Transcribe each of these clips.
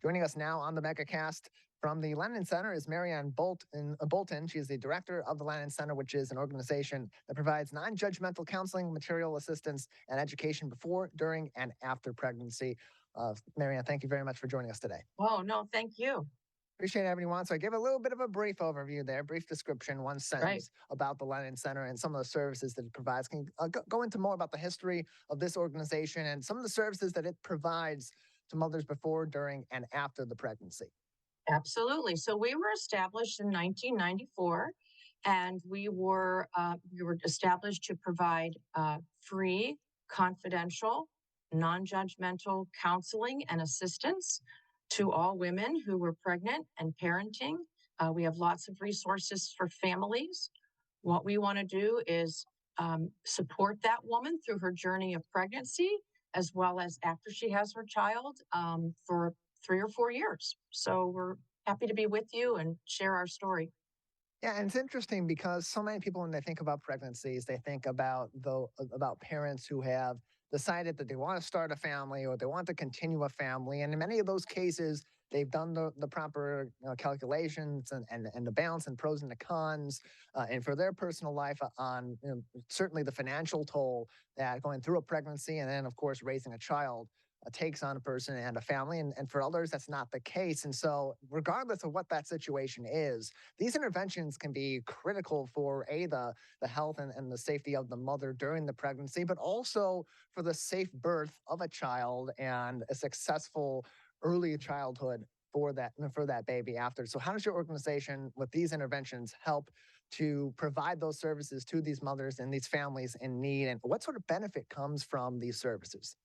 Joining us now on the Megacast from the Lennon Center is Marianne Bolton. She is the director of the Lennon Center, which is an organization that provides non-judgmental counseling, material assistance, and education before, during, and after pregnancy. Marianne, thank you very much for joining us today. Oh, no, thank you. Appreciate having you on. So I gave a little bit of a brief overview there, brief description, one sentence about the Lennon Center and some of the services that it provides. Can you go into more about the history of this organization and some of the services that it provides to mothers before, during, and after the pregnancy? Absolutely. So we were established in 1994, and we were established to provide free, confidential, non-judgmental counseling and assistance to all women who were pregnant and parenting. We have lots of resources for families. What we want to do is support that woman through her journey of pregnancy, as well as after she has her child, for 3 or 4 years. So we're happy to be with you and share our story. Yeah, and it's interesting because so many people, when they think about pregnancies, they think about parents who have decided that they want to start a family or they want to continue a family. And in many of those cases, they've done the proper calculations and the balance and pros and the cons, and for their personal life on certainly the financial toll that going through a pregnancy and then, of course, raising a child takes on a person and a family. And for others, that's not the case. And so, regardless of what that situation is, these interventions can be critical for the health and the safety of the mother during the pregnancy, but also for the safe birth of a child and a successful early childhood for that baby after. So how does your organization with these interventions help to provide those services to these mothers and these families in need? And what sort of benefit comes from these services?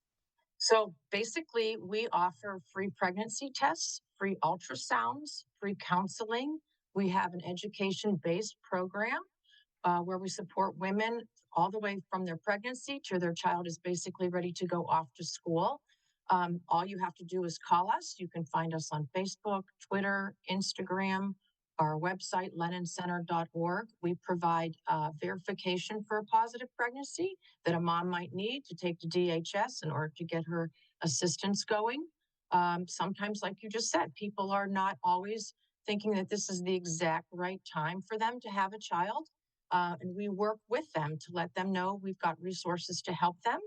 So basically, we offer free pregnancy tests, free ultrasounds, free counseling. We have an education-based program where we support women all the way from their pregnancy to their child is basically ready to go off to school. All you have to do is call us. You can find us on Facebook, Twitter, Instagram, our website, lennoncenter.org. We provide verification for a positive pregnancy that a mom might need to take to DHS in order to get her assistance going. Sometimes, like you just said, people are not always thinking that this is the exact right time for them to have a child. And we work with them to let them know we've got resources to help them.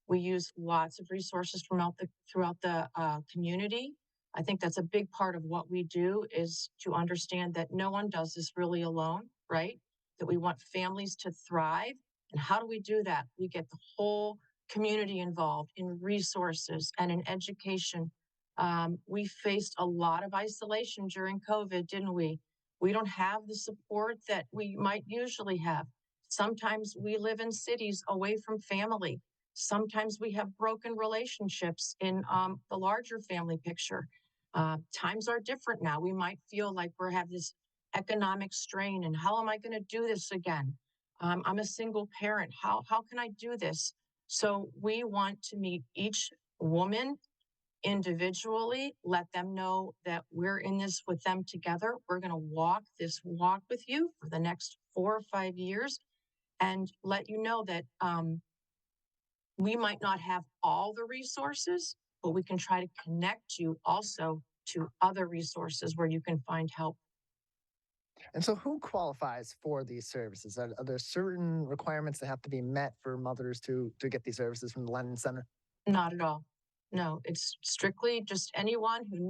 We use lots of resources throughout the community. I think that's a big part of what we do is to understand that no one does this really alone, right? That we want families to thrive. And how do we do that? We get the whole community involved in resources and in education. We faced a lot of isolation during COVID, didn't we? We don't have the support that we might usually have. Sometimes we live in cities away from family. Sometimes we have broken relationships in the larger family picture. Times are different now. We might feel like we have this economic strain, and how am I going to do this again? I'm a single parent. How can I do this? So we want to meet each woman individually, let them know that we're in this with them together. We're going to walk this walk with you for the next 4 or 5 years, and let you know that we might not have all the resources, but we can try to connect you also to other resources where you can find help. And so, who qualifies for these services? Are there certain requirements that have to be met for mothers to get these services from the Lennon Center? Not at all. No, it's strictly just anyone who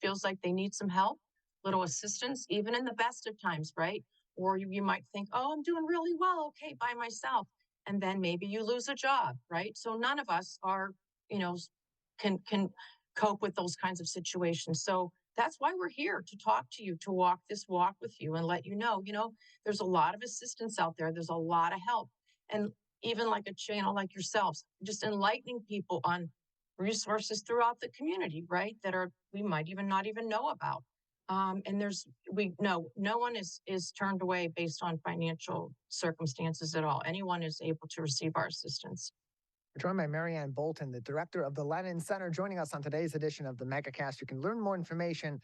feels like they need some help, little assistance, even in the best of times, right? Or you might think, oh, I'm doing really well, okay, by myself. And then maybe you lose a job, right? So none of us are, can cope with those kinds of situations. So that's why we're here to talk to you, to walk this walk with you and let you know, there's a lot of assistance out there. There's a lot of help. And even like a channel like yourselves, just enlightening people on resources throughout the community, right? That we might even not even know about. And no one is turned away based on financial circumstances at all. Anyone is able to receive our assistance. We're joined by Marianne Bolton, the director of the Lennon Center, joining us on today's edition of the Megacast. You can learn more information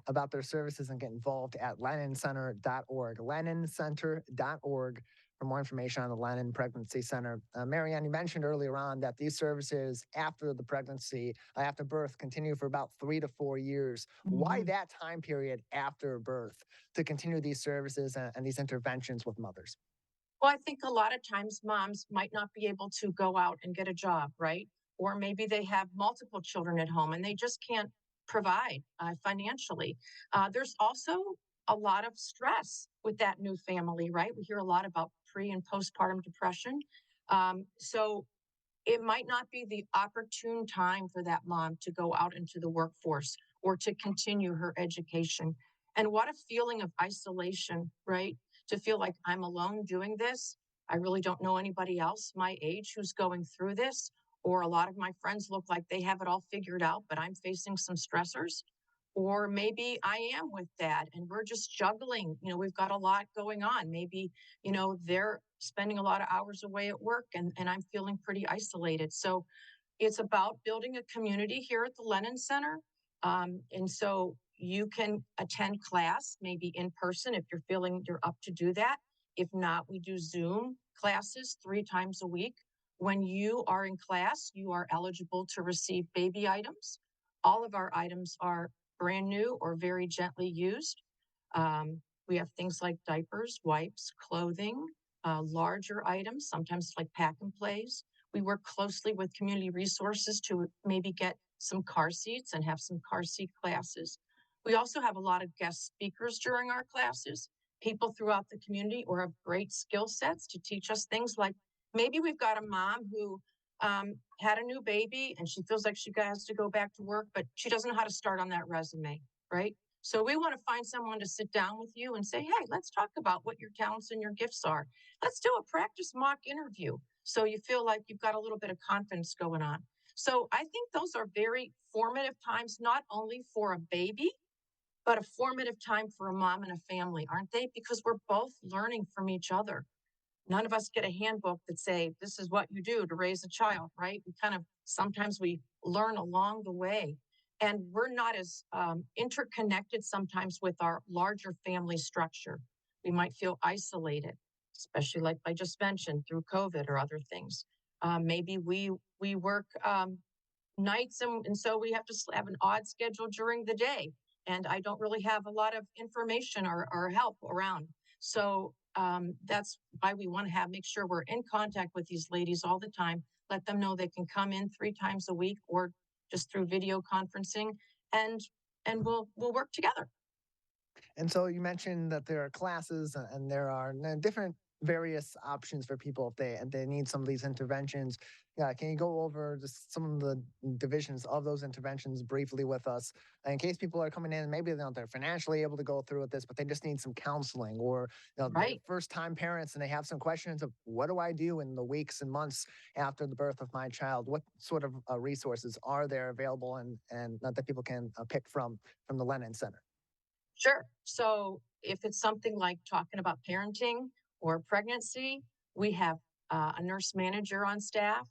about their services and get involved at lennoncenter.org. lennoncenter.org for more information on the Lennon Pregnancy Center. Marianne, you mentioned earlier on that these services after the pregnancy, after birth, continue for about 3 to 4 years. Why Mhm. that time period after birth to continue these services and these interventions with mothers? Well, I think a lot of times moms might not be able to go out and get a job, right? Or maybe they have multiple children at home and they just can't provide financially. There's also a lot of stress with that new family, right? We hear a lot about pre and postpartum depression. So it might not be the opportune time for that mom to go out into the workforce or to continue her education. And what a feeling of isolation, right? To feel like I'm alone doing this. I really don't know anybody else my age who's going through this. Or a lot of my friends look like they have it all figured out, but I'm facing some stressors. Or maybe I am with dad and we're just juggling. We've got a lot going on. Maybe, they're spending a lot of hours away at work and I'm feeling pretty isolated. So it's about building a community here at the Lennon Center. And so you can attend class, maybe in person if you're feeling you're up to do that. If not, we do Zoom classes 3 times a week. When you are in class, you are eligible to receive baby items. All of our items are brand new or very gently used. We have things like diapers, wipes, clothing, larger items, sometimes like pack and plays. We work closely with community resources to maybe get some car seats and have some car seat classes. We also have a lot of guest speakers during our classes, people throughout the community or have great skill sets to teach us things like maybe we've got a mom who had a new baby and she feels like she has to go back to work, but she doesn't know how to start on that resume, right? So we want to find someone to sit down with you and say, hey, let's talk about what your talents and your gifts are. Let's do a practice mock interview so you feel like you've got a little bit of confidence going on. So I think those are very formative times, not only for a baby, but a formative time for a mom and a family, aren't they? Because we're both learning from each other. None of us get a handbook that say this is what you do to raise a child, right? We kind of sometimes we learn along the way, and we're not as interconnected sometimes with our larger family structure. We might feel isolated, especially like I just mentioned through COVID or other things. Maybe we work nights and so we have to have an odd schedule during the day and I don't really have a lot of information or help around. So that's why we want to have make sure we're in contact with these ladies all the time, let them know they can come in 3 times a week or just through video conferencing and we'll work together. And so you mentioned that there are classes and there are different various options for people if they need some of these interventions. Yeah, can you go over just some of the divisions of those interventions briefly with us in case people are coming in? Maybe they're financially able to go through with this, but they just need some counseling, or they're Right. first time parents and they have some questions of what do I do in the weeks and months after the birth of my child? What sort of resources are there available and that people can pick from the Lennon Center? Sure. So if it's something like talking about parenting or pregnancy, we have a nurse manager on staff.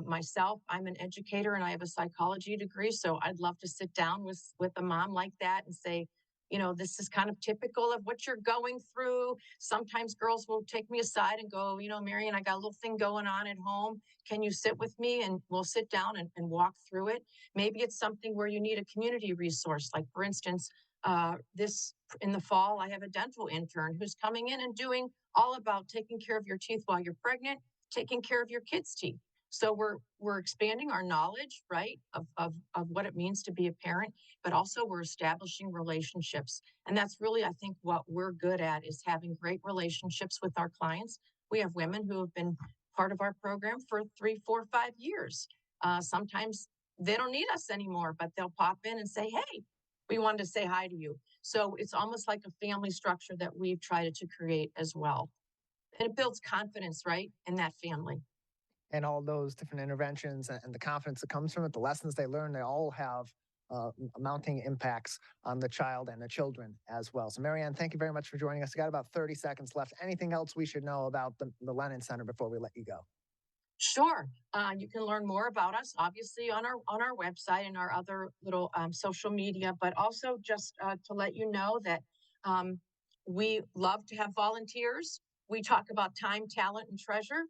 Myself, I'm an educator and I have a psychology degree, so I'd love to sit down with a mom like that and say, this is kind of typical of what you're going through. Sometimes girls will take me aside and go, Marion, I got a little thing going on at home. Can you sit with me? And we'll sit down and walk through it. Maybe it's something where you need a community resource. Like, for instance, this in the fall, I have a dental intern who's coming in and doing all about taking care of your teeth while you're pregnant, taking care of your kids' teeth. So we're expanding our knowledge, right, of what it means to be a parent, but also we're establishing relationships. And that's really, I think, what we're good at is having great relationships with our clients. We have women who have been part of our program for 3, 4, 5 years. Sometimes they don't need us anymore, but they'll pop in and say, hey, we wanted to say hi to you. So it's almost like a family structure that we've tried to create as well. And it builds confidence, right, in that family. And all those different interventions and the confidence that comes from it, the lessons they learn, they all have mounting impacts on the child and the children as well. So, Marianne, thank you very much for joining us. We got about 30 seconds left. Anything else we should know about the Lennon Center before we let you go? Sure. You can learn more about us, obviously, on our website and our other little social media, but also just to let you know that um, we love to have volunteers. We talk about time, talent, and treasure.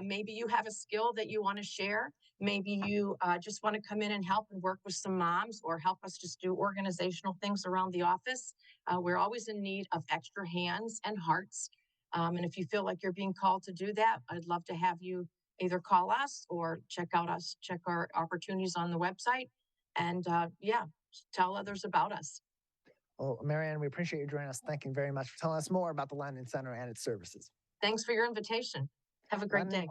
Maybe you have a skill that you want to share. Maybe you just want to come in and help and work with some moms or help us just do organizational things around the office. We're always in need of extra hands and hearts. And if you feel like you're being called to do that, I'd love to have you either call us or check our opportunities on the website. And yeah, tell others about us. Well, Marianne, we appreciate you joining us. Thank you very much for telling us more about the Lennon Center and its services. Thanks for your invitation. Have a great Lennon, day.